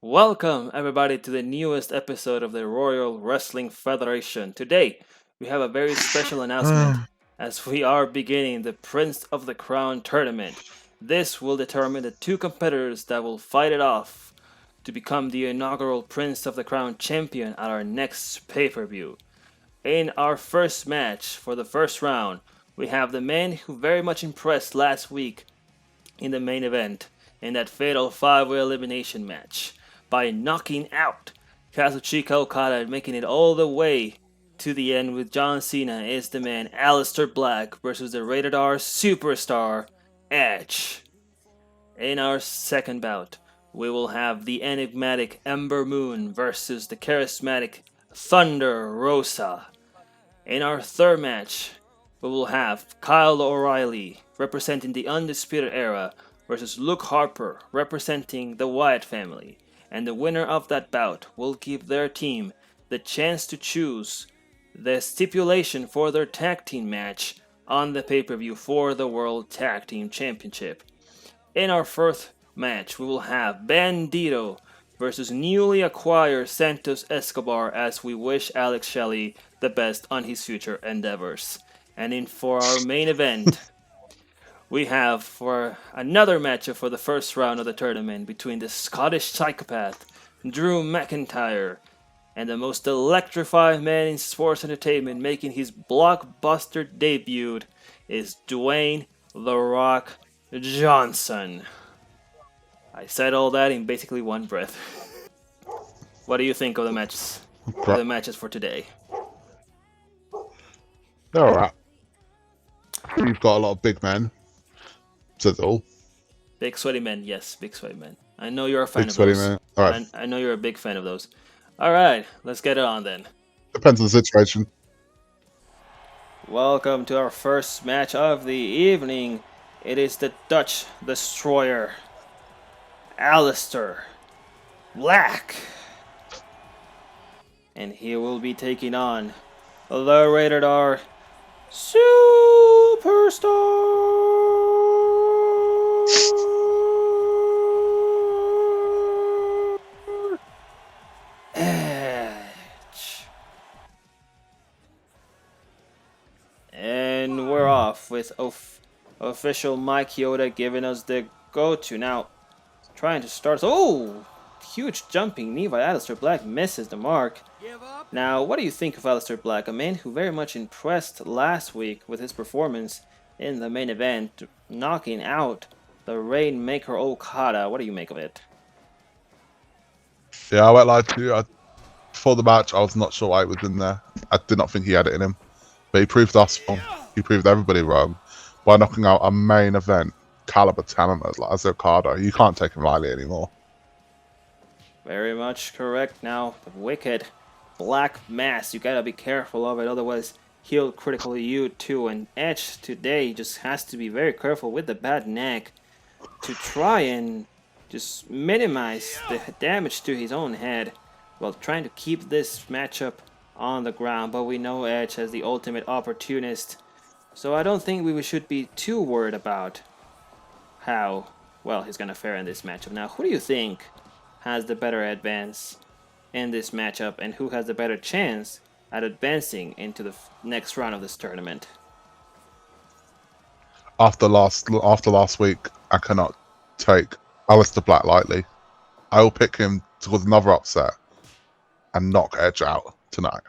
Welcome, everybody, to the newest episode of the Royal Wrestling Federation. Today, we have a very special announcement as we are beginning the Prince of the Crown tournament. This will determine the two competitors that will fight it off to become the inaugural Prince of the Crown champion at our next pay per view. In our first match for the first round, we have the man who very much impressed last week in the main event in that fatal 5-way elimination match by knocking out Kazuchika Okada and making it all the way to the end with John Cena is the man Aleister Black versus the Rated R superstar Edge. In our second bout, we will have the enigmatic Ember Moon versus the charismatic Thunder Rosa. In our third match, we will have Kyle O'Reilly representing the Undisputed Era versus Luke Harper representing the Wyatt family. And the winner of that bout will give their team the chance to choose the stipulation for their tag team match on the pay-per-view for the World Tag Team Championship. In our fourth match, we will have Bandito versus newly acquired Santos Escobar as we wish Alex Shelley the best on his future endeavors. And for our main event, we have for another matchup for the first round of the tournament between the Scottish Psychopath, Drew McIntyre, and the most electrifying man in sports entertainment making his blockbuster debut is Dwayne "The Rock" Johnson. I said all that in basically one breath. What do you think of the matches? The matches for today. They're alright. You've got a lot of big men. Says it all. Big sweaty men, yes, big sweaty men. I know you're a fan Big of sweaty those. men. Alright. I know you're a big fan of those. All right, let's get it on then. Depends on the situation. Welcome to our first match of the evening. It is the Dutch Destroyer, Aleister Black. And he will be taking on the Rated R Superstar Edge. And we're off with official Mike Yoda giving us the go-to. Now, trying to start. Oh! Huge jumping knee by Aleister Black misses the mark. Now, what do you think of Aleister Black? A man who very much impressed last week with his performance in the main event, knocking out the Rainmaker Okada. What do you make of it? Yeah, I won't lie to you. Before the match, I was not sure why he was in there. I did not think he had it in him. But he proved us wrong. He proved everybody wrong by knocking out a main event caliber talent as Okada. You can't take him lightly anymore. Very much correct. Now, the wicked black mass, you gotta be careful of it, otherwise he'll critically you too. And Edge today just has to be very careful with the bad neck to try and just minimize the damage to his own head while trying to keep this matchup on the ground. But we know Edge as the ultimate opportunist, so I don't think we should be too worried about how well he's gonna fare in this matchup. Now, who do you think has the better advance in this matchup, and who has the better chance at advancing into the next round of this tournament? After last week, I cannot take Aleister Black lightly. I will pick him to cause another upset and knock Edge out tonight.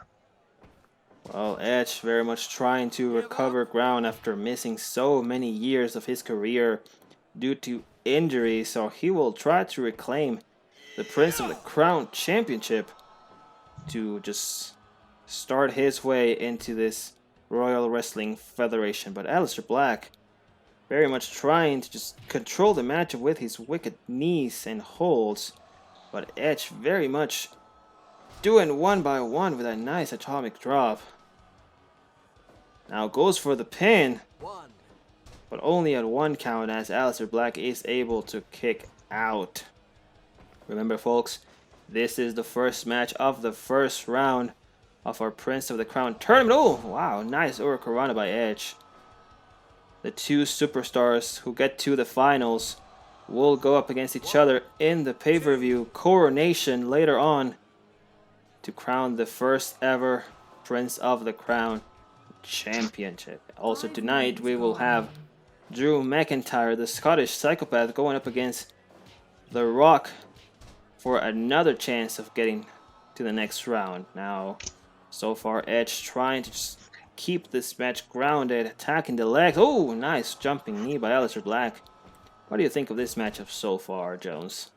Well, Edge very much trying to recover ground after missing so many years of his career due to injury, so he will try to reclaim the Prince of the Crown Championship to just start his way into this Royal Wrestling Federation. But Aleister Black very much trying to just control the matchup with his wicked knees and holds, but Edge very much doing one by one with a nice atomic drop. Now goes for the pin, but only at one count as Aleister Black is able to kick out. Remember, folks, this is the first match of the first round of our Prince of the Crown tournament. Oh, wow, nice Hurricanrana by Edge. The two superstars who get to the finals will go up against each other in the pay-per-view coronation later on to crown the first ever Prince of the Crown Championship. Also tonight we will have Drew McIntyre, the Scottish Psychopath, going up against The Rock for another chance of getting to the next round. Now, so far Edge trying to just keep this match grounded, attacking the legs. Oh, nice jumping knee by Aleister Black. What do you think of this matchup so far, Jones?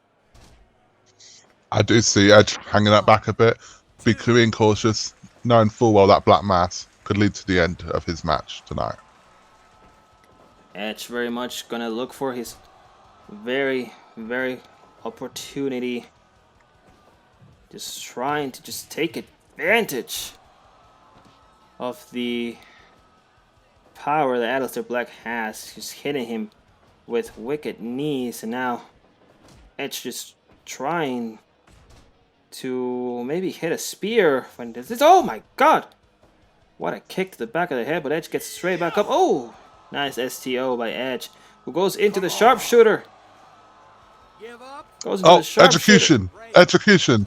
I do see Edge hanging that back a bit, being cautious, knowing full well that black mass could lead to the end of his match tonight. Edge very much gonna look for his very opportunity. Just trying to just take advantage of the power that Aleister Black has. Just hitting him with wicked knees, and now Edge just trying to maybe hit a spear when this is. Oh my god! What a kick to the back of the head, but Edge gets straight back up. Oh! Nice STO by Edge, who goes into the sharpshooter. Goes into the sharpshooter. Execution!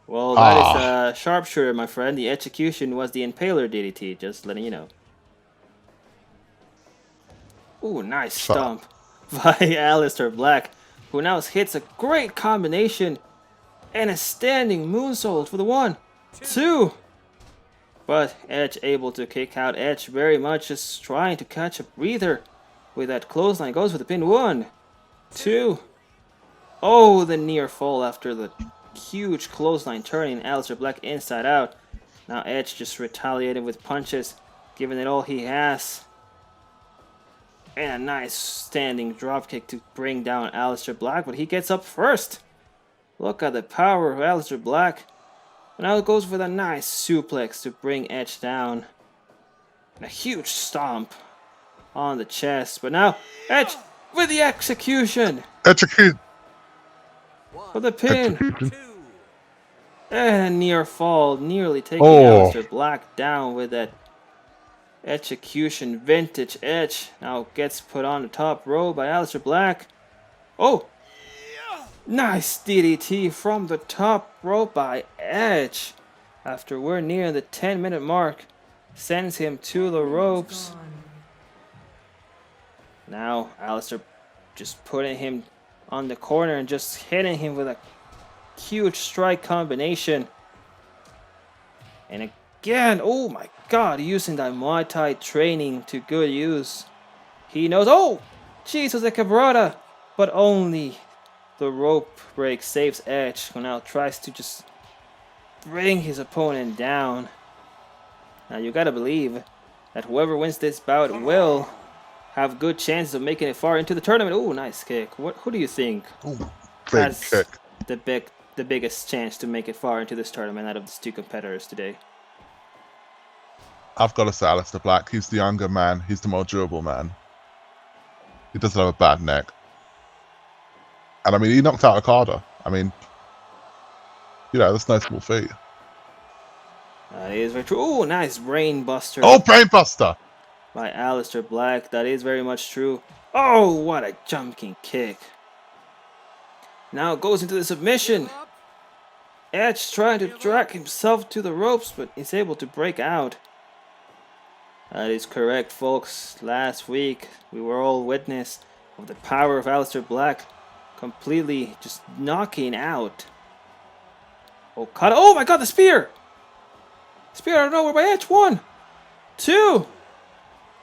Well, that is a sharpshooter, my friend. The execution was the Impaler DDT, just letting you know. Ooh, nice stomp by Aleister Black, who now hits a great combination and a standing moonsault for the 1, 2. But Edge able to kick out. Edge very much just trying to catch a breather with that clothesline. Goes for the pin. 1, 2. Oh, the near fall after the huge clothesline, turning Aleister Black inside out. Now Edge just retaliated with punches, giving it all he has. And a nice standing dropkick to bring down Aleister Black, but he gets up first. Look at the power of Aleister Black. Now it goes with a nice suplex to bring Edge down. And a huge stomp on the chest. But now Edge with the execution. Execute. For the pin. And near fall, nearly taking Aleister Black down with that execution. Vintage Edge now gets put on the top rope by Aleister Black. Oh! Nice DDT from the top rope by Edge. After we're near the 10-minute mark, sends him to the ropes. Now Aleister just putting him on the corner and just hitting him with a huge strike combination. And again, oh my god, using that Muay Thai training to good use. He knows, oh, Jesus, a cabrada, but only the rope break saves Edge, who now tries to just bring his opponent down. Now you gotta believe that whoever wins this bout will have good chances of making it far into the tournament. Oh, nice kick. Who do you think Big kick. the biggest chance to make it far into this tournament out of these two competitors today? I've got to say Aleister Black. He's the younger man. He's the more durable man. He doesn't have a bad neck. And I mean, he knocked out Okada. I mean, you know, that's no small feat. That is very true. Oh, nice brain buster. Oh, brain buster! By Aleister Black. That is very much true. Oh, what a jumping kick. Now it goes into the submission. Edge trying to drag himself to the ropes, but is able to break out. That is correct, folks. Last week, we were all witness of the power of Aleister Black completely just knocking out Okada. Oh my god, the spear! Spear out of nowhere by Edge. 1, 2.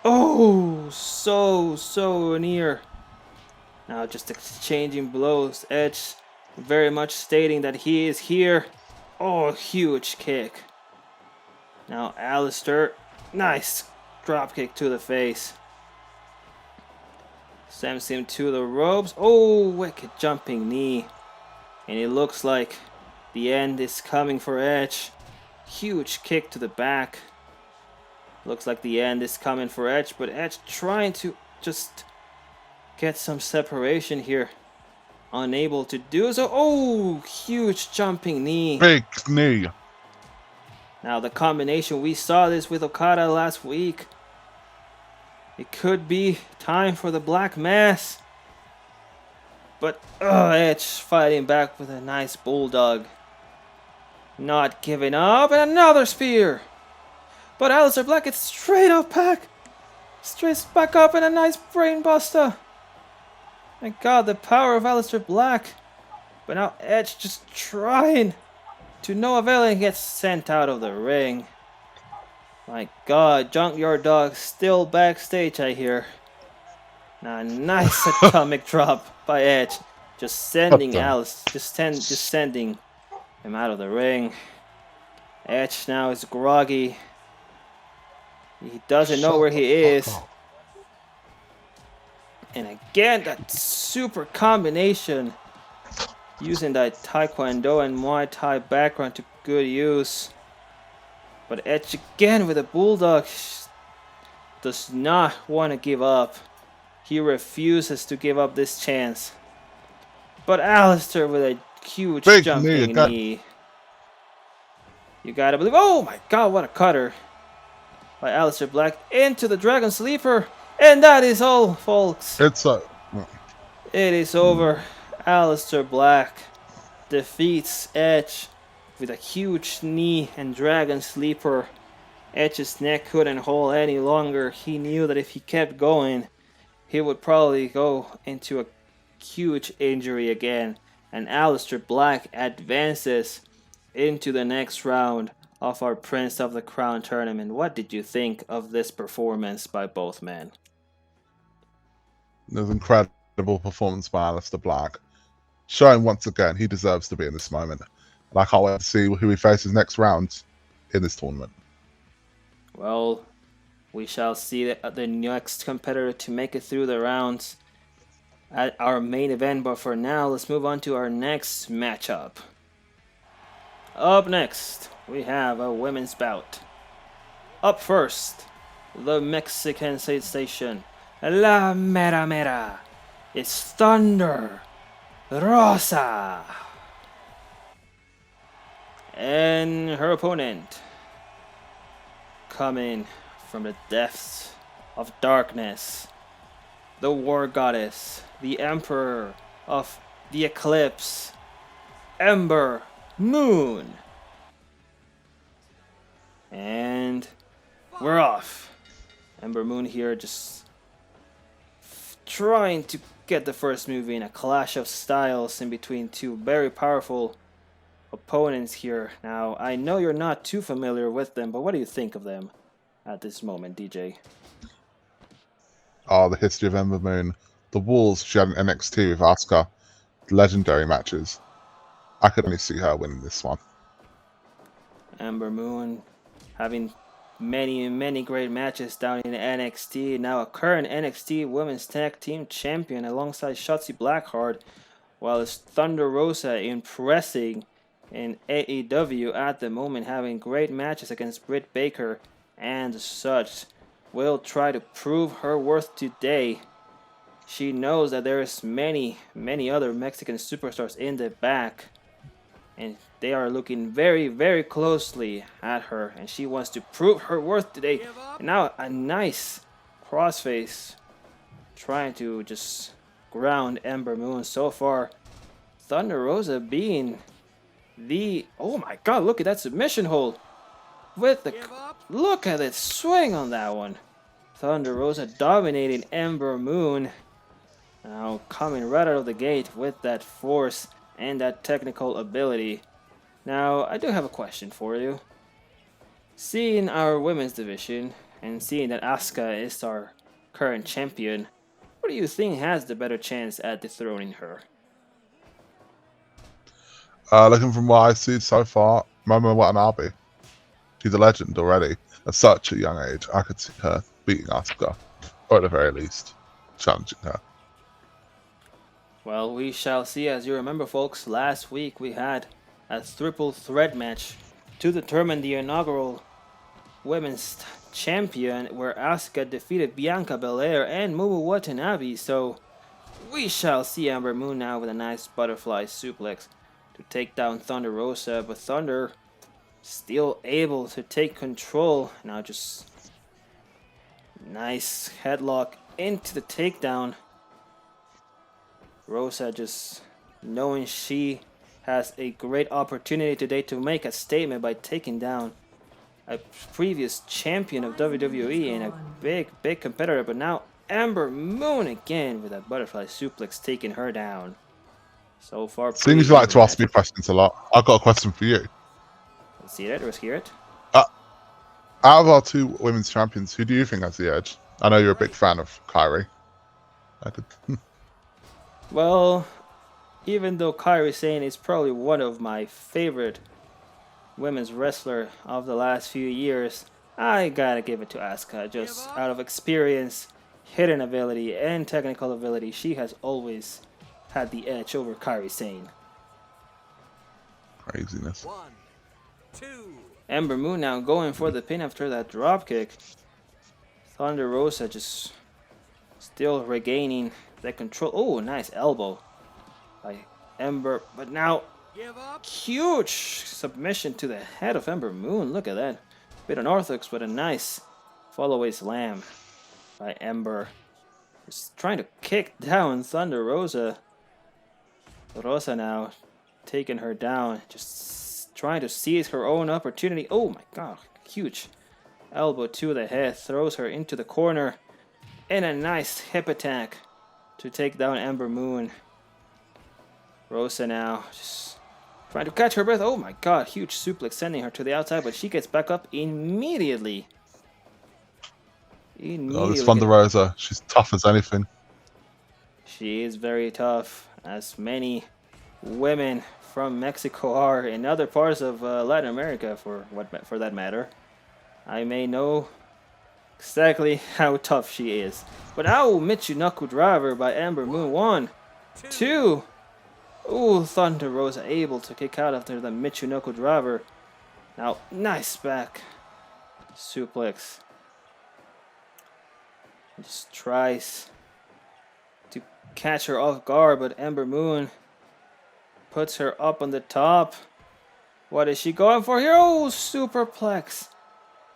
Oh, so near. Now just exchanging blows. Edge very much stating that he is here. Oh, huge kick. Now Aleister, nice drop kick to the face. Sends him to the ropes. Oh, wicked jumping knee. And it looks like the end is coming for Edge. Huge kick to the back. Looks like the end is coming for Edge, but Edge trying to just get some separation here. Unable to do so. Oh, huge jumping knee. Big knee. Now the combination, we saw this with Okada last week. It could be time for the Black Mass. But Edge fighting back with a nice bulldog. Not giving up, and another spear. But Aleister Black gets straight off back. Straight back up and a nice brain buster. My god, the power of Aleister Black. But now Edge just trying to no avail and gets sent out of the ring. My god, Junkyard Dog still backstage, I hear. Now a nice atomic drop by Edge. Just sending Alice, just sending him out of the ring. Edge now is groggy. He doesn't know where he is. And again, that super combination. Using that Taekwondo and Muay Thai background to good use. But Edge again with a bulldog does not want to give up. He refuses to give up this chance. But Aleister with a huge Big jumping knee. You gotta believe. Oh my god, what a cutter. By Aleister Black into the Dragon Sleeper. And that is all, folks. It's It is over. Aleister Black defeats Edge with a huge knee and Dragon Sleeper. Edge's neck couldn't hold any longer. He knew that if he kept going, he would probably go into a huge injury again. And Aleister Black advances into the next round of our Prince of the Crown tournament. What did you think of this performance by both men? It was an incredible performance by Aleister Black, showing once again he deserves to be in this moment. And I can't wait to see who he faces next round in this tournament. Well, we shall see the next competitor to make it through the rounds at our main event. But for now, let's move on to our next matchup. Up next, we have a women's bout. Up first, the Mexican sensation, La Mera Mera. It's Thunder Rosa. And her opponent, coming from the depths of darkness, the War Goddess, the Emperor of the Eclipse, Ember Moon. And we're off. Ember Moon here just trying to get the first move in. A clash of styles in between two very powerful opponents here. Now, I know you're not too familiar with them, but what do you think of them at this moment, DJ? The history of Ember Moon. The Wolves she had an NXT with Asuka. Legendary matches. I could only see her winning this one. Ember Moon having many great matches down in NXT. Now a current NXT Women's Tag Team Champion alongside Shotzi Blackheart, while it's Thunder Rosa impressing in AEW at the moment, having great matches against Britt Baker and such. Will try to prove her worth today. She knows that there is many other Mexican superstars in the back, and they are looking very closely at her, and she wants to prove her worth today. And now a nice crossface trying to just ground Ember Moon. So far, Thunder Rosa being the... oh my god, look at that submission hold. With the... look at it swing on that one. Thunder Rosa dominating Ember Moon. Now coming right out of the gate with that force and that technical ability. Now, I do have a question for you. Seeing our women's division and seeing that Asuka is our current champion, what do you think has the better chance at dethroning her? Looking from what I see so far, Momo Watanabe. She's a legend already. At such a young age, I could see her beating Asuka, or at the very least, challenging her. Well, we shall see. As you remember, folks, last week we had a triple threat match to determine the inaugural women's champion, where Asuka defeated Bianca Belair and Momo Watanabe. So we shall see Ember Moon now with a nice butterfly suplex to take down Thunder Rosa, but Thunder still able to take control. Now just nice headlock into the takedown. Rosa just knowing she has a great opportunity today to make a statement by taking down a previous champion of WWE and a big competitor, but now Ember Moon again with a butterfly suplex taking her down. So far, Seeing as you like to ask me questions a lot, I've got a question for you. Let's see it. Let's hear it. Out of our 2 women's champions, who do you think has the edge? I know you're a big fan of Kairi. Well, even though Kairi Sane is probably one of my favorite women's wrestler of the last few years, I gotta give it to Asuka. Just out of experience, hidden ability, and technical ability, she has always had the edge over Kairi Sane. Craziness. 1, 2. Ember Moon now going for the pin after that dropkick. Thunder Rosa just still regaining that control. Oh, nice elbow by Ember, but now huge submission to the head of Ember Moon. Look at that. Bit unorthodox, but a nice follow-away slam by Ember. Just trying to kick down Thunder Rosa. Rosa now taking her down. Just trying to seize her own opportunity. Oh my god. Huge elbow to the head. Throws her into the corner. And a nice hip attack to take down Ember Moon. Rosa now just trying to catch her breath. Oh my god, huge suplex sending her to the outside, but she gets back up immediately. Oh, this Thunder Rosa, she's tough as anything. She is very tough, as many women from Mexico are in other parts of Latin America, for that matter. I may know exactly how tough she is. But now Michinoku driver by Ember Moon. 1, 2. Ooh, Thunder Rosa able to kick out after the Michinoku driver. Now, nice back suplex. Just tries to catch her off guard, but Ember Moon puts her up on the top. What is she going for here? Oh, superplex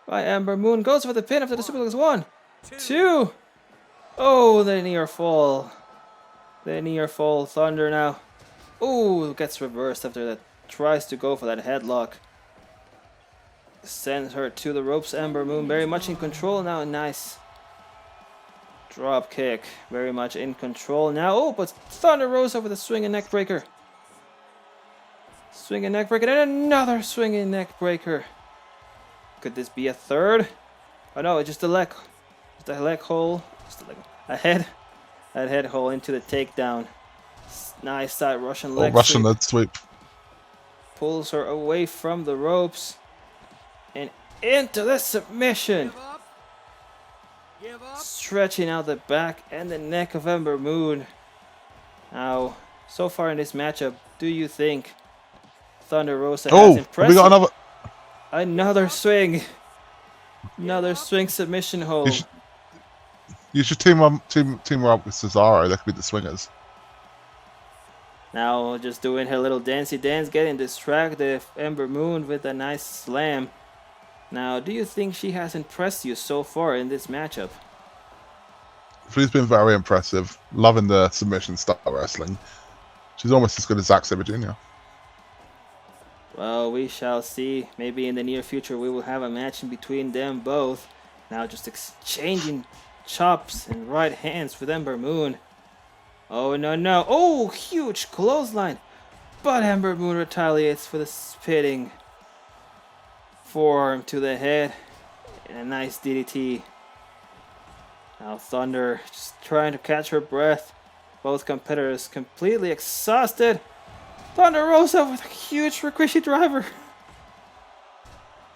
by Ember Moon. Goes for the pin after the superplex. 1, 2. Oh, the near fall. The near fall. Thunder now. Oh, gets reversed after that. Tries to go for that headlock. Sends her to the ropes. Ember Moon very much in control now. Nice drop kick. Very much in control now. Oh, but Thunder Rosa with a swinging neck breaker. Swinging neck breaker and another swinging neck breaker. Could this be a third? Oh no, it's just a leg. Just a leg hole. Just a leg. A head hole into the takedown. Nice side Russian leg Russian sweep. leg sweep. Pulls her away from the ropes. And into the submission. Give up. Stretching out the back and the neck of Ember Moon. Now, so far in this matchup, do you think Thunder Rosa has impressed? We got another swing. Another swing submission hold. You should team her up with Cesaro. That could be the swingers. Now just doing her little dancey dance, getting distracted. Ember Moon with a nice slam. Now, do you think she has impressed you so far in this matchup? She's been very impressive. Loving the submission style wrestling. She's almost as good as Zack Sabre Jr. Well, we shall see. Maybe in the near future we will have a match in between them both. Now just exchanging chops and right hands with Ember Moon. Oh, no. Oh, huge clothesline. But Ember Moon retaliates for the spitting forearm to the head. And a nice DDT. Now Thunder just trying to catch her breath. Both competitors completely exhausted. Thunder Rosa with a huge Rikishi driver.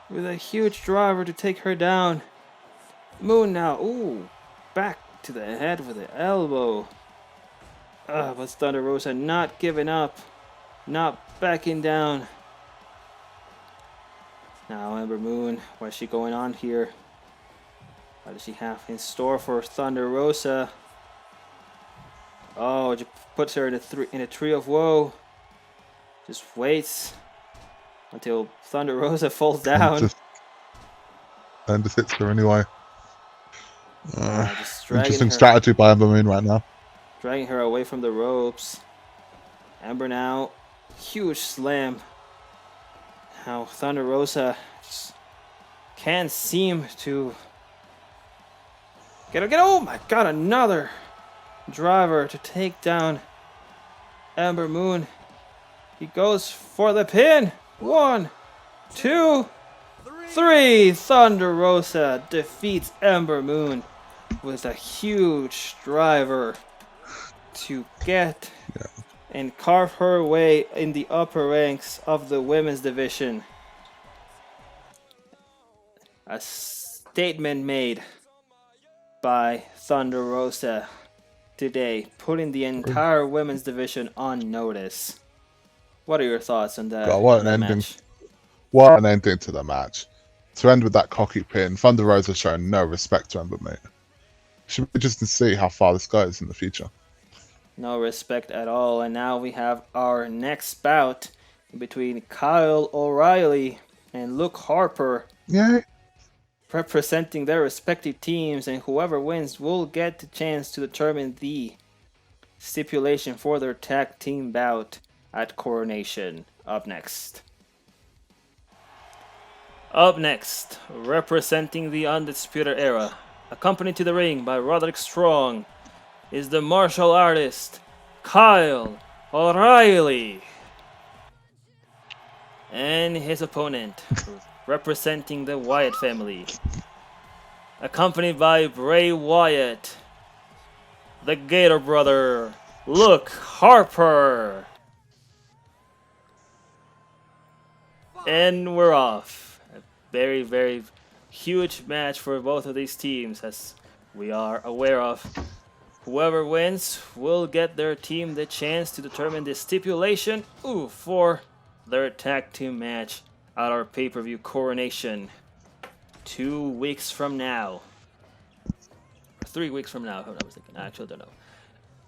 With a huge driver to take her down. Moon now. Ooh. Back to the head with the elbow. But Thunder Rosa not giving up. Not backing down. Now Ember Moon. What is she going on here? What does she have in store for Thunder Rosa? Oh, just puts her in a tree of woe. Just waits until Thunder Rosa falls down. And just hits her anyway. Just dragging Interesting her. strategy by Ember Moon right now. dragging her away from the ropes. Ember now, huge slam. How Thunder Rosa just can't seem to get. Oh my God! Another driver to take down Ember Moon. He goes for the pin. 1, 2, 3. Thunder Rosa defeats Ember Moon with a huge driver to get and carve her way in the upper ranks of the women's division. A statement made by Thunder Rosa today, putting the entire women's division on notice. What are your thoughts on that, God, what on an that ending! match? What an ending to the match. To end with that cocky pin, Thunder Rosa showing no respect to Ember Moon. Should be just to see how far this goes in the future. No respect at all. And now we have our next bout between Kyle O'Reilly and Luke Harper, Yay! representing their respective teams, and whoever wins will get the chance to determine the stipulation for their tag team bout at Coronation. Up next. Up next, representing the Undisputed Era, accompanied to the ring by Roderick Strong, is the martial artist Kyle O'Reilly. And his opponent, representing the Wyatt family, accompanied by Bray Wyatt, the Gator brother, Luke Harper. And we're off. A very, very huge match for both of these teams, as we are aware of. Whoever wins will get their team the chance to determine the stipulation for their tag team match at our pay-per-view Coronation 2 weeks from now. 3 weeks from now, I was thinking. I actually don't know.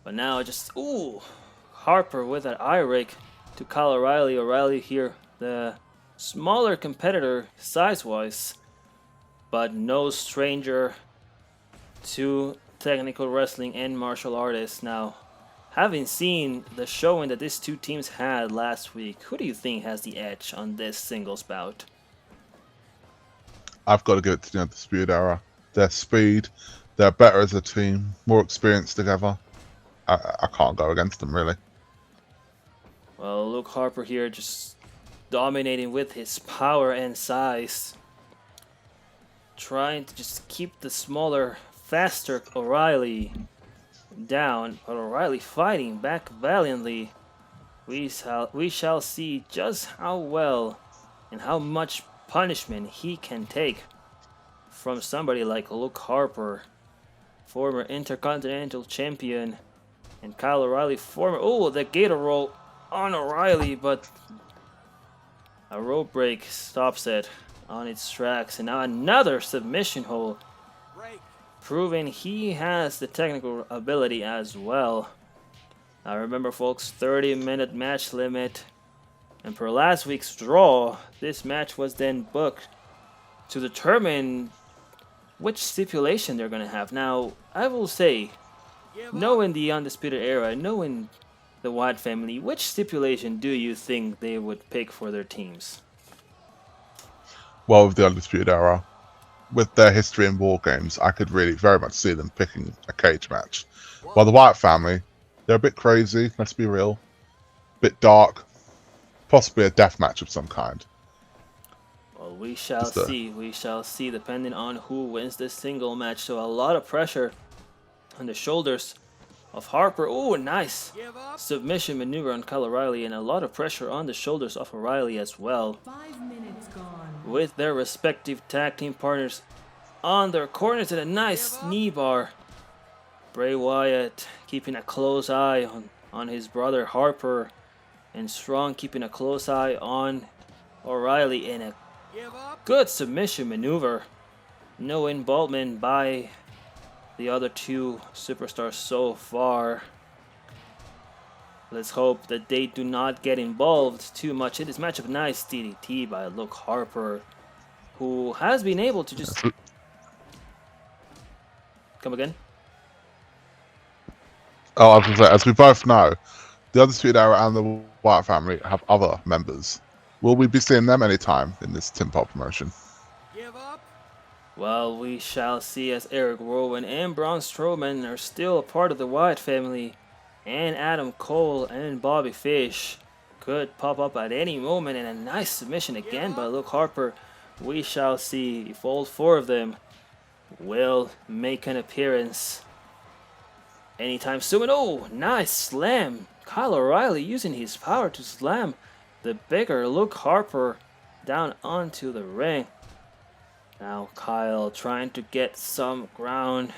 But now just, Harper with that eye rake to Kyle O'Reilly. O'Reilly here, the smaller competitor size-wise, but no stranger to technical wrestling and martial artists. Now, having seen the showing that these two teams had last week, who do you think has the edge on this singles bout? I've got to give it to the Undisputed Era. Their speed, they're better as a team, more experienced together. I can't go against them, really. Well, Luke Harper here just dominating with his power and size, trying to just keep the smaller, faster O'Reilly down, but O'Reilly fighting back valiantly. We shall see just how well and how much punishment he can take from somebody like Luke Harper, former Intercontinental Champion, and Kyle O'Reilly, former... the Gator roll on O'Reilly, but a rope break stops it on its tracks, and now another submission hold, proving he has the technical ability as well. Now remember, folks, 30-minute match limit, and per last week's draw, this match was then booked to determine which stipulation they're going to have. Now, I will say, knowing the Undisputed Era, knowing the Wyatt family, which stipulation do you think they would pick for their teams? Well, with the Undisputed Era, with their history in war games, I could really very much see them picking a cage match. While the Wyatt family, they're a bit crazy, let's be real, a bit dark, possibly a death match of some kind. Well, we shall see. We shall see, depending on who wins this single match. So a lot of pressure on the shoulders of Harper. Oh, nice submission maneuver on Kyle O'Reilly, and a lot of pressure on the shoulders of O'Reilly as well. 5 minutes gone. With their respective tag team partners on their corners, and a nice knee bar. Bray Wyatt keeping a close eye on his brother Harper, and Strong keeping a close eye on O'Reilly in a good submission maneuver. No involvement by the other two superstars so far. Let's hope that they do not get involved too much in this matchup. Nice DDT by Luke Harper, who has been able to just... Come again? Oh, I was going to say, as we both know, the Undisputed Era and the Wyatt family have other members. Will we be seeing them anytime in this Tim Pop promotion? Give up. Well, we shall see, as Eric Rowan and Braun Strowman are still a part of the Wyatt family, and Adam Cole and Bobby Fish could pop up at any moment, and a nice submission again by Luke Harper. We shall see if all four of them will make an appearance anytime soon. Oh, nice slam. Kyle O'Reilly using his power to slam the bigger Luke Harper down onto the ring. Now Kyle trying to get some ground.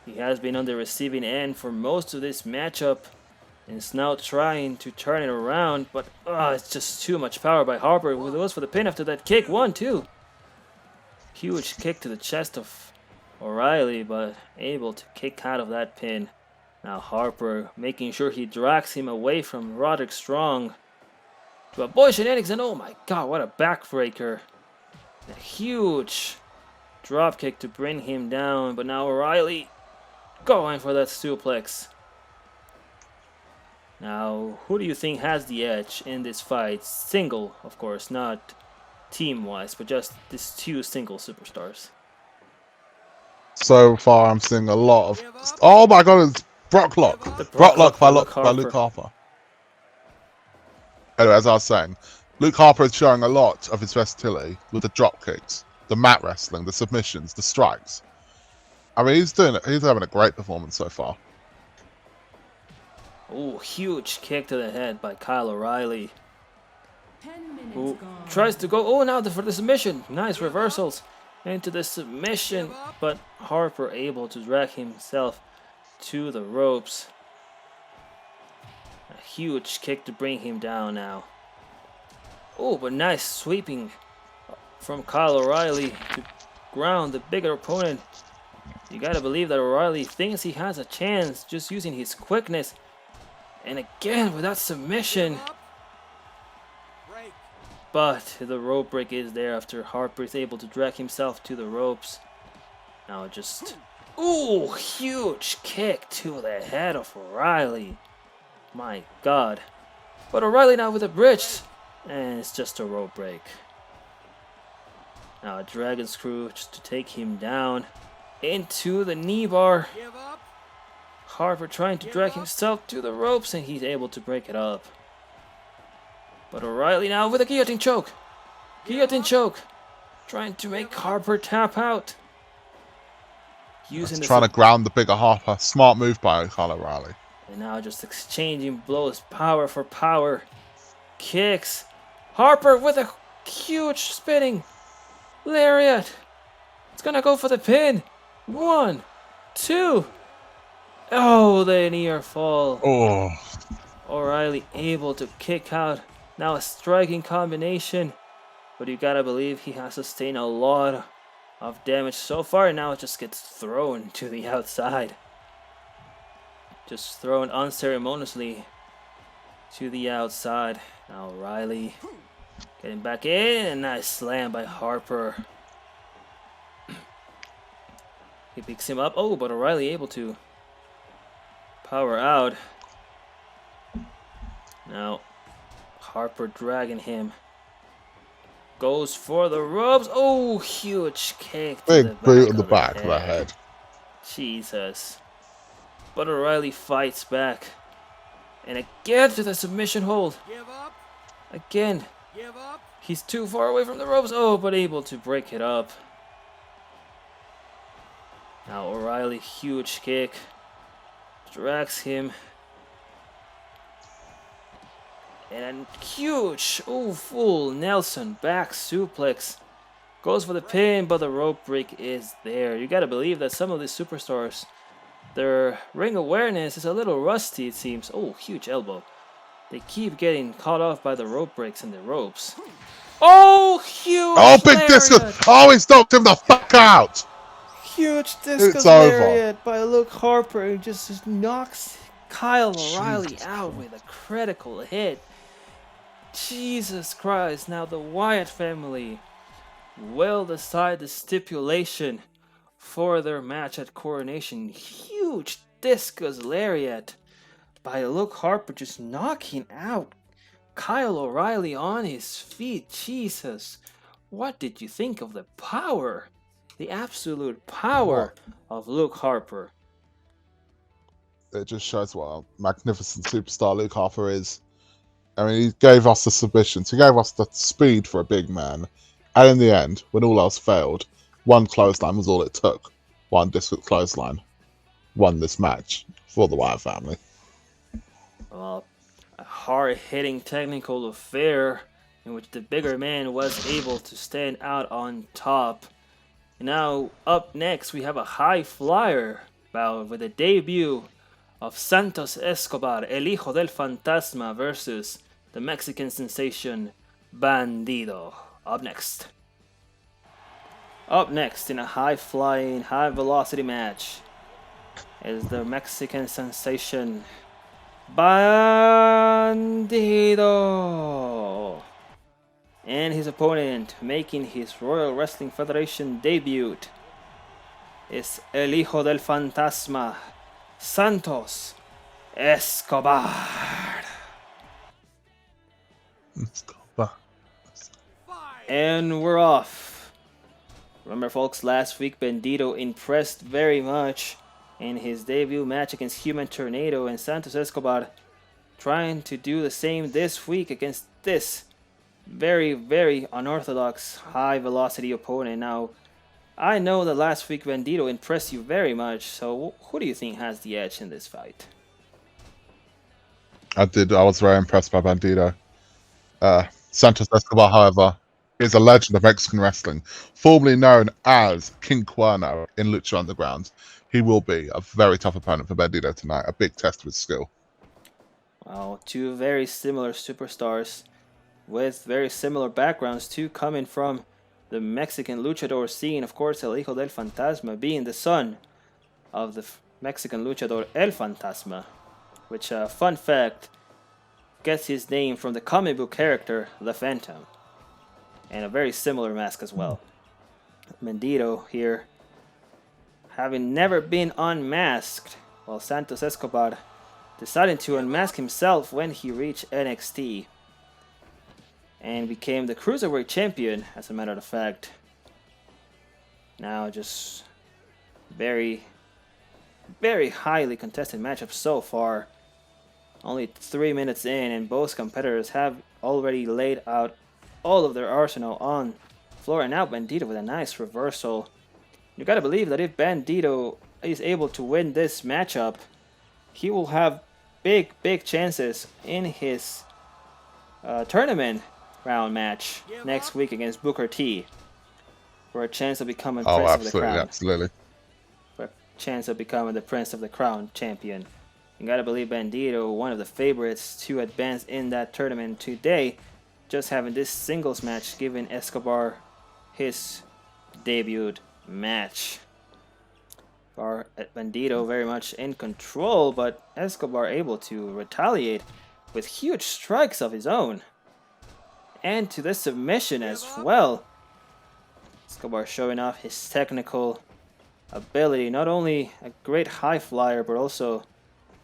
He has been on the receiving end for most of this matchup and is now trying to turn it around, but it's just too much power by Harper, who goes for the pin after that kick. 1-2. Huge kick to the chest of O'Reilly, but able to kick out of that pin. Now Harper making sure he drags him away from Roderick Strong to avoid shenanigans, and oh my god, what a backbreaker. A huge drop kick to bring him down, but now O'Reilly going for that suplex. Now, who do you think has the edge in this fight? Single, of course, not team-wise, but just these two single superstars. So far, I'm seeing a lot of. Oh my god, it's Brock Lock. The Brock Lock by Luke Luke Harper. Anyway, as I was saying, Luke Harper is showing a lot of his versatility with the drop kicks, the mat wrestling, the submissions, the strikes. I mean, he's having a great performance so far. Oh, huge kick to the head by Kyle O'Reilly, who tries to go, oh, now for the submission. Nice reversals into the submission, but Harper able to drag himself to the ropes. A huge kick to bring him down now. Oh, but nice sweeping from Kyle O'Reilly to ground the bigger opponent. You gotta believe that O'Reilly thinks he has a chance just using his quickness. And again with that submission. But the rope break is there after Harper is able to drag himself to the ropes. Now just... ooh, huge kick to the head of O'Reilly. My god. But O'Reilly now with a bridge. And it's just a rope break. Now a dragon screw just to take him down into the knee bar. Harper trying to drag himself to the ropes, and he's able to break it up. But O'Reilly now with a guillotine choke. Guillotine choke. Trying to make Harper tap out. Trying to ground the bigger Harper. Smart move by Kyle O'Reilly. And now just exchanging blows, power for power. Kicks. Harper with a huge spinning lariat. It's gonna go for the pin. 1, 2. Oh, the near fall. Oh. O'Reilly able to kick out. Now a striking combination. But you gotta believe he has sustained a lot of damage so far. And now it just gets thrown to the outside. Just thrown unceremoniously to the outside. Now O'Reilly getting back in. A nice slam by Harper. He picks him up. Oh, but O'Reilly able to power out. Now Harper dragging him. Goes for the ropes. Oh, huge kick. Big boot on the back of the head. Jesus. But O'Reilly fights back. And again to the submission hold. Again. He's too far away from the ropes. Oh, but able to break it up. Now O'Reilly, huge kick. Drags him. And a huge, full Nelson back suplex. Goes for the pin, but the rope break is there. You gotta believe that some of these superstars, their ring awareness is a little rusty, it seems. Oh, huge elbow. They keep getting caught off by the rope breaks and the ropes. Oh, huge! Oh, big discus! Oh, he's knocked him the fuck out! Huge discus lariat by Luke Harper, who just knocks Kyle O'Reilly out with a critical hit. Jesus Christ! Now the Wyatt family will decide the stipulation for their match at Coronation. Huge discus lariat by Luke Harper, just knocking out Kyle O'Reilly on his feet. Jesus, what did you think of the power, the absolute power of Luke Harper? It just shows what a magnificent superstar Luke Harper is. I mean, he gave us the submissions. He gave us the speed for a big man. And in the end, when all else failed, one clothesline was all it took. One discus clothesline won this match for the Wyatt family. Well, a hard-hitting technical affair in which the bigger man was able to stand out on top. Now, up next, we have a high flyer bout with the debut of Santos Escobar, El Hijo del Fantasma, versus the Mexican sensation Bandido. Up next. Up next in a high-flying, high-velocity match is the Mexican sensation Bandido and his opponent making his Royal Wrestling Federation debut is El Hijo del Fantasma, Santos Escobar. And we're off. Remember, folks, last week Bandido impressed very much in his debut match against Human Tornado, and Santos Escobar trying to do the same this week against this very, very unorthodox high-velocity opponent. Now, I know that last week Bandido impressed you very much, so who do you think has the edge in this fight? I did. I was very impressed by Bandido. Santos Escobar, however, is a legend of Mexican wrestling, formerly known as King Cuerno in Lucha Underground. He will be a very tough opponent for Bandido tonight, a big test of his skill. Wow, two very similar superstars with very similar backgrounds, too, coming from the Mexican luchador scene. Of course, El Hijo del Fantasma being the son of the Mexican luchador El Fantasma, which, fun fact, gets his name from the comic book character The Phantom, and a very similar mask as well. Bandido here, having never been unmasked, while Santos Escobar decided to unmask himself when he reached NXT and became the Cruiserweight Champion, as a matter of fact. Now, just very, very highly contested matchup so far. Only 3 minutes in, and both competitors have already laid out all of their arsenal on the floor, and now Bandido with a nice reversal. You gotta believe that if Bandido is able to win this matchup, he will have big, big chances in his tournament round match next week against Booker T for a chance of becoming Prince of the Crown. Absolutely. For a chance of becoming the Prince of the Crown champion. You gotta believe Bandido, one of the favorites to advance in that tournament today, just having this singles match giving Escobar his debut match. Bandido very much in control, but Escobar able to retaliate with huge strikes of his own. And to the submission as well. Escobar showing off his technical ability. Not only a great high flyer, but also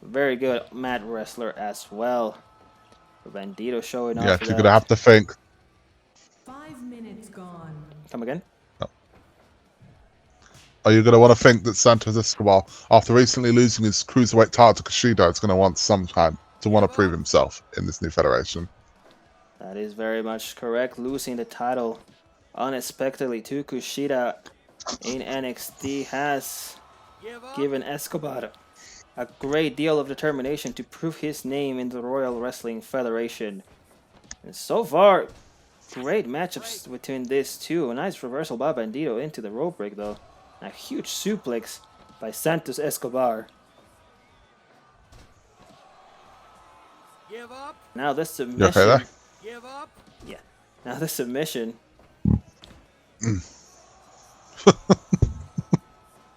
a very good mat wrestler as well. Bandido showing off. Yeah, you're going to have to think. 5 minutes gone. Come again? Are you going to want to think that Santos Escobar, after recently losing his Cruiserweight title to Kushida, is going to want some time to want to prove himself in this new federation? That is very much correct. Losing the title unexpectedly to Kushida in NXT has given Escobar a great deal of determination to prove his name in the Royal Wrestling Federation. And so far, great matchups between these two. A nice reversal by Bandido into the rope break though. A huge suplex by Santos Escobar. Give up. Now this submission. You okay there? Give up. Yeah. Now the submission.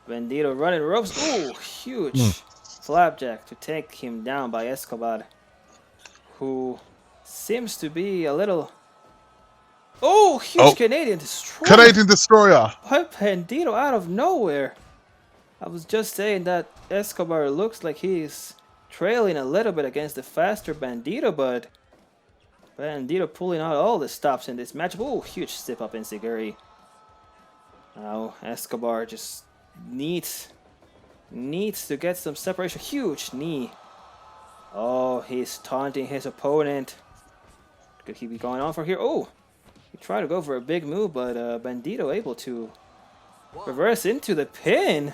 Bandido running ropes. Ooh, huge flapjack to take him down by Escobar, who seems to be a little... Oh, huge Canadian Destroyer. Canadian Destroyer. By Bandido out of nowhere. I was just saying that Escobar looks like he's trailing a little bit against the faster Bandito, but Bandito pulling out all the stops in this matchup. Oh, huge step up in Siguri. Now Escobar just needs to get some separation. Huge knee. Oh, he's taunting his opponent. Could he be going on for here? Oh, he tried to go for a big move, but Bandito able to reverse into the pin.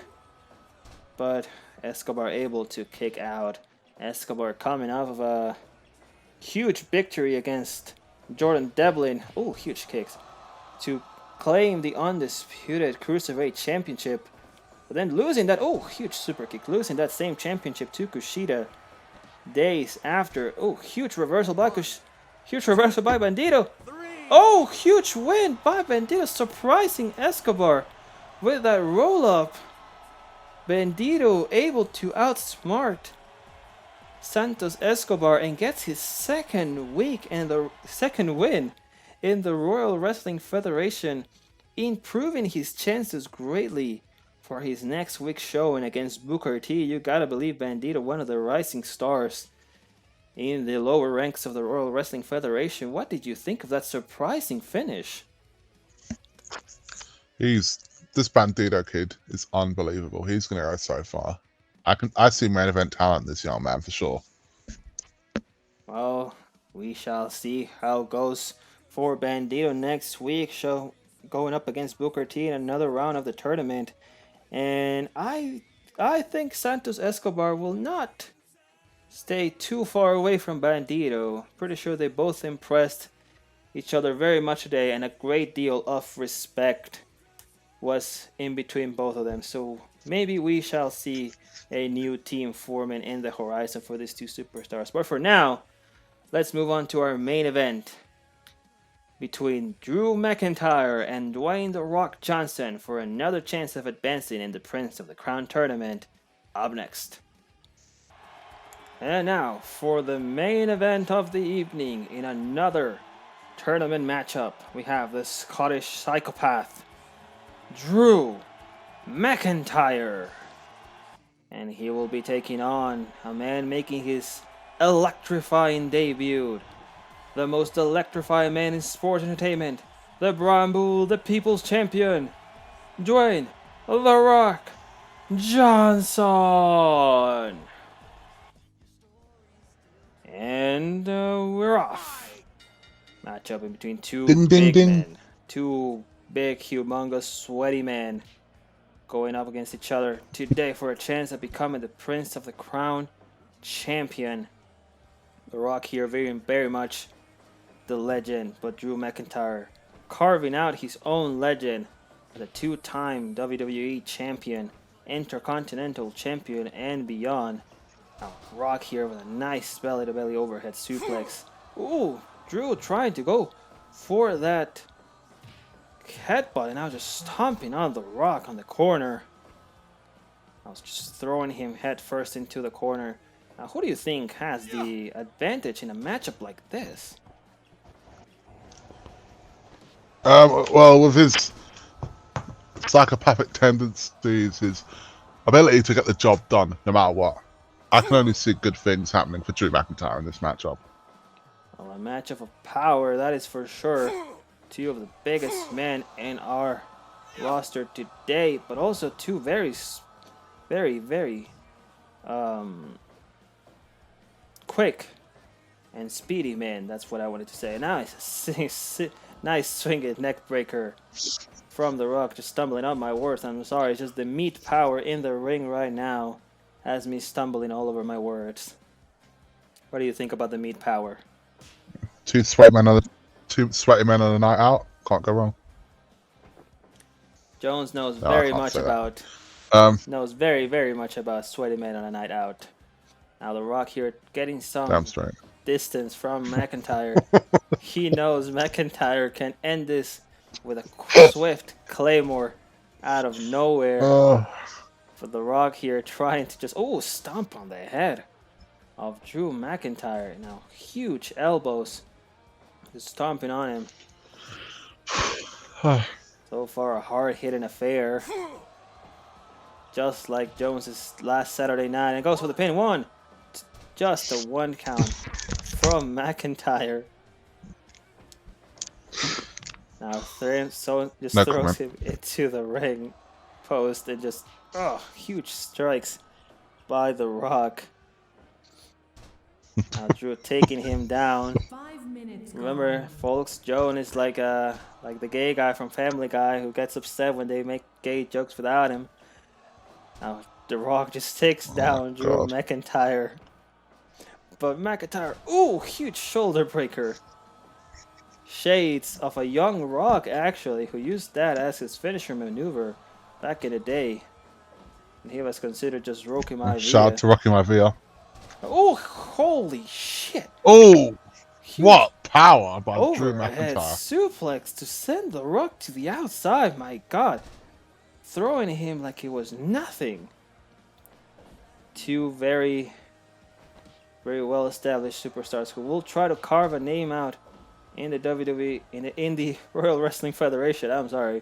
But Escobar able to kick out. Escobar coming off of a huge victory against Jordan Devlin. Oh, huge kicks. To claim the undisputed Cruiserweight Championship. But then losing that, oh, huge super kick. Losing that same championship to Kushida days after. Oh, huge reversal by Bandito. Oh, huge win by Bandito, surprising Escobar with that roll up. Bandito able to outsmart Santos Escobar and gets his second win in the Royal Wrestling Federation, improving his chances greatly for his next week's showing against Booker T. You gotta believe Bandito, one of the rising stars in the lower ranks of the Royal Wrestling Federation. What did you think of that surprising finish? This Bandito kid is unbelievable. He's gonna go so far. I see main event talent in this young man for sure. Well, we shall see how it goes for Bandito next week. Going up against Booker T in another round of the tournament. And I think Santos Escobar will not stay too far away from Bandito. Pretty sure they both impressed each other very much today, and a great deal of respect was in between both of them. So maybe we shall see a new team forming in the horizon for these two superstars. But for now, let's move on to our main event between Drew McIntyre and Dwayne "The Rock" Johnson for another chance of advancing in the Prince of the Crown tournament. Up next. And now for the main event of the evening in another tournament matchup, we have the Scottish Psychopath, Drew McIntyre. And he will be taking on a man making his electrifying debut. The most electrifying man in sports entertainment. The Bramble, the People's Champion. Dwayne "The Rock" Johnson. And we're off. Matchup in between two big men. Two big, humongous, sweaty men going up against each other today for a chance at becoming the Prince of the Crown champion. The Rock here very much the legend, but Drew McIntyre carving out his own legend as a two-time WWE champion, Intercontinental champion, and beyond. Now, Rock here with a nice belly-to-belly overhead suplex. Ooh, Drew trying to go for that headbutt, and I was just stomping on the Rock on the corner. I was just throwing him head first into the corner. Now, who do you think has the advantage in a matchup like this? Well, with his psychopathic tendencies, his ability to get the job done no matter what, I can only see good things happening for Drew McIntyre in this matchup. Well, a matchup of power, that is for sure. Two of the biggest men in our roster today, but also two very quick and speedy men. That's what I wanted to say. Nice swinging neck breaker from The Rock, just stumbling on my words. I'm sorry, it's just the meat power in the ring right now has me stumbling all over my words. What do you think about the meat power? Two sweaty men on a night out. Can't go wrong. Jones knows No, very much about sweaty men on a night out. Now The Rock here getting some Damn straight. distance from McIntyre. He knows McIntyre can end this with a swift claymore out of nowhere. For The Rock here trying to just stomp on the head of Drew McIntyre. Now huge elbows just stomping on him. So far a hard-hitting affair. just like Jones's last Saturday night, and goes for the pin. One, just a 1 count from McIntyre. Now just No throws comment. him into the ring post and just huge strikes by The Rock. Now Drew taking him down. 5 minutes Remember, gone. folks, Joan is like the gay guy from Family Guy who gets upset when they make gay jokes without him. Now The Rock just takes down Drew God. McIntyre. But McIntyre, ooh, huge shoulder breaker. Shades of a young Rock, actually, who used that as his finisher maneuver back in the day. And he was considered just Rocky Maivia. Shout out to Rocky Maivia. Oh, holy shit. Oh, Huge what power by Drew overhead McIntyre. suplex to send The Rock to the outside, my god. Throwing him like it was nothing. Two very, very well established superstars who will try to carve a name out in the WWE, in the Royal Wrestling Federation. I'm sorry.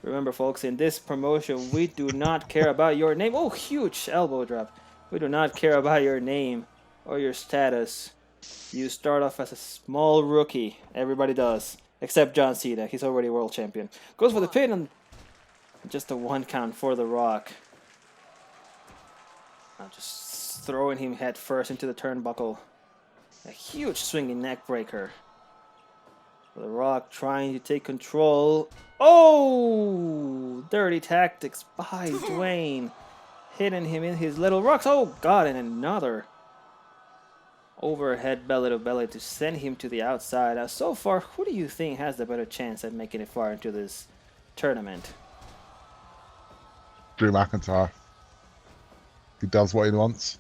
Remember, folks, in this promotion, we do not care about your name. Oh, huge elbow drop. We do not care about your name or your status. You start off as a small rookie. Everybody does. Except John Cena. He's already world champion. Goes for the pin and just a 1 count for The Rock. Now just throwing him head first into the turnbuckle. A huge swinging neck breaker. The Rock trying to take control. Oh! Dirty tactics by Dwayne. Hitting him in his little rocks. Oh god, and another overhead belly to belly to send him to the outside. Now, so far, who do you think has the better chance at making it far into this tournament? Drew McIntyre. He does what he wants.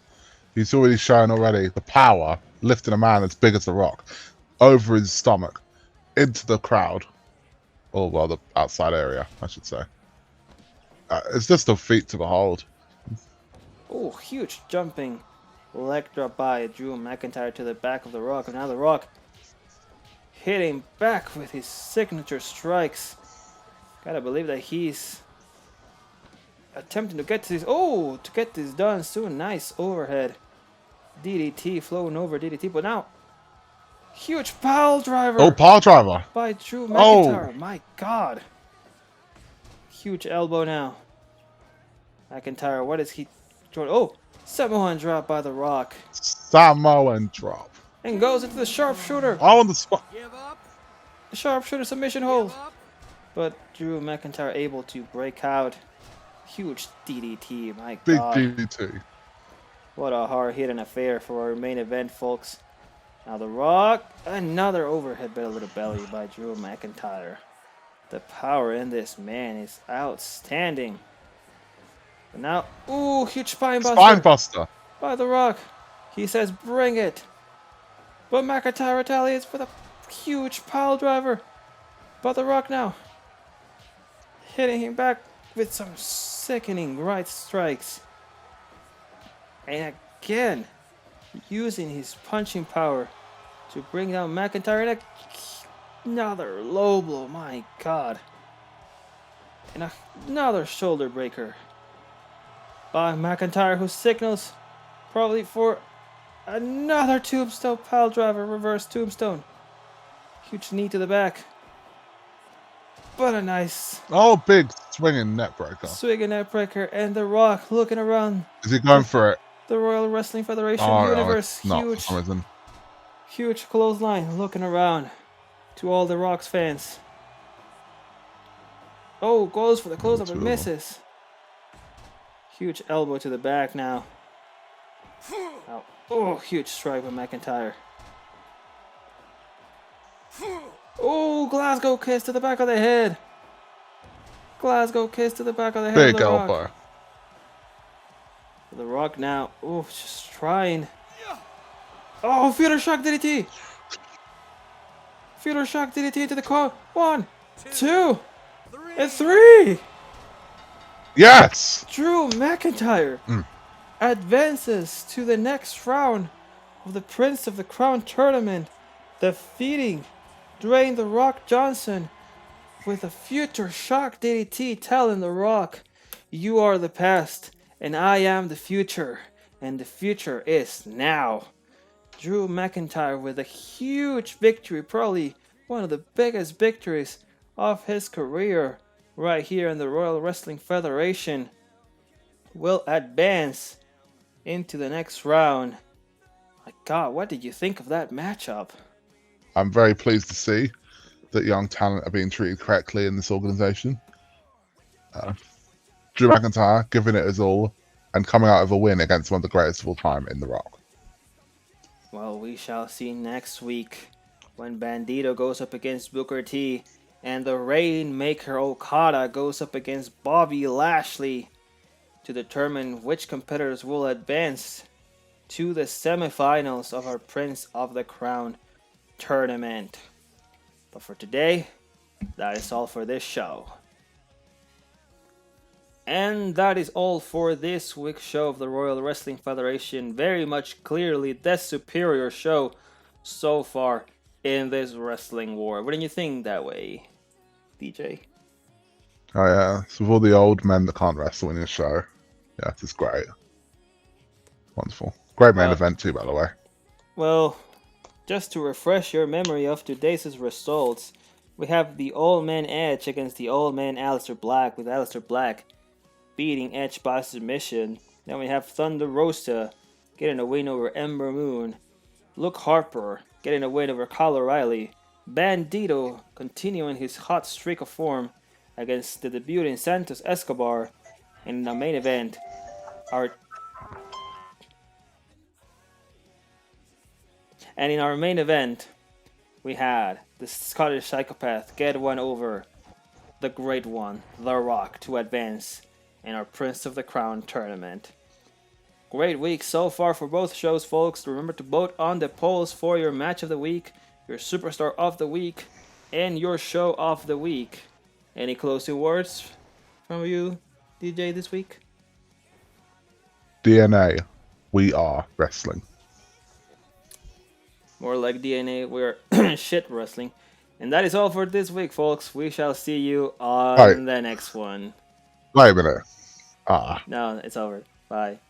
He's already shown already the power lifting a man as big as The Rock over his stomach into the crowd, or well, the outside area, I should say. It's just a feat to behold. Oh, huge jumping leg drop by Drew McIntyre to the back of The Rock. And now The Rock hitting back with his signature strikes. Gotta believe that he's attempting to get this done soon. Nice overhead DDT, flowing over DDT, but now huge pile driver. Oh, power driver by Drew McIntyre. My god. Huge elbow now. McIntyre, what is he doing? Oh, Samoan drop by The Rock. Samoan drop. And goes into the sharpshooter. Oh, on the spot. Give up. The sharpshooter submission Give hold. up. But Drew McIntyre able to break out. Huge DDT, my Big god. DDT. What a hard-hitting affair for our main event, folks. Now The Rock, another overhead belly to belly by Drew McIntyre. The power in this man is outstanding. But now, ooh, huge spine buster Spine buster. by The Rock. He says, bring it. But McIntyre retaliates with a huge pile driver by The Rock now. Hitting him back with some sickening right strikes. And again, using his punching power to bring down McIntyre. And another low blow, my god. And another shoulder breaker by McIntyre, who signals probably for another tombstone pile driver, reverse tombstone. Huge knee to the back. But a nice Oh, big swinging neck breaker. swinging neck breaker. And The Rock looking around Is he going for it? the Royal Wrestling Federation Oh, universe. no, it's not for Huge, some reason. huge clothesline looking around to all the Rock's fans. Oh, goes for the close-up and Two. misses. Huge elbow to the back now. Oh, huge strike by McIntyre. Oh, Glasgow kiss to the back of the head. Glasgow kiss to the back of the head. Big of the Rock. elbow. The Rock now. Oh, just trying. Oh, feeder shock DDT. Feeder shock DDT into the car. 1, 2, and 3. Yes. Drew McIntyre advances to the next round of the Prince of the Crown tournament, defeating Dwayne "The Rock" Johnson with a future shock DDT, telling The Rock, You are the past, and I am the future, and the future is now. Drew McIntyre with a huge victory, probably one of the biggest victories of his career, right here in the Royal Wrestling Federation, will advance into the next round. My God, what did you think of that matchup? I'm very pleased to see that young talent are being treated correctly in this organization. Drew McIntyre giving it his all and coming out of a win against one of the greatest of all time in The Rock. Well, we shall see next week when Bandito goes up against Booker T and the Rainmaker Okada goes up against Bobby Lashley to determine which competitors will advance to the semifinals of our Prince of the Crown tournament. But for today, that is all for this show. And that is all for this week's show of the Royal Wrestling Federation. Very much clearly the superior show so far in this wrestling war. Wouldn't you think that way, DJ? Oh yeah, so with all the old men that can't wrestle in this show, yeah, this is great. Wonderful. Great main event too, by the way. Well, just to refresh your memory of today's results, we have the Old Man Edge against the Old Man Aleister Black, with Aleister Black beating Edge by submission. Then we have Thunder Rosa getting a win over Ember Moon. Luke Harper getting a win over Kyle O'Reilly. Bandito continuing his hot streak of form against the debuting Santos Escobar. And in the main event, in our main event, we had the Scottish Psychopath get one over the Great One, The Rock, to advance in our Prince of the Crown tournament. Great week so far for both shows, folks. Remember to vote on the polls for your match of the week, your superstar of the week, and your show of the week. Any closing words from you, DJ, this week? DNA, we are wrestling. More like DNA, we're shit wrestling. And that is all for this week, folks. We shall see you on the next one. Wait a minute. No, it's over. Bye.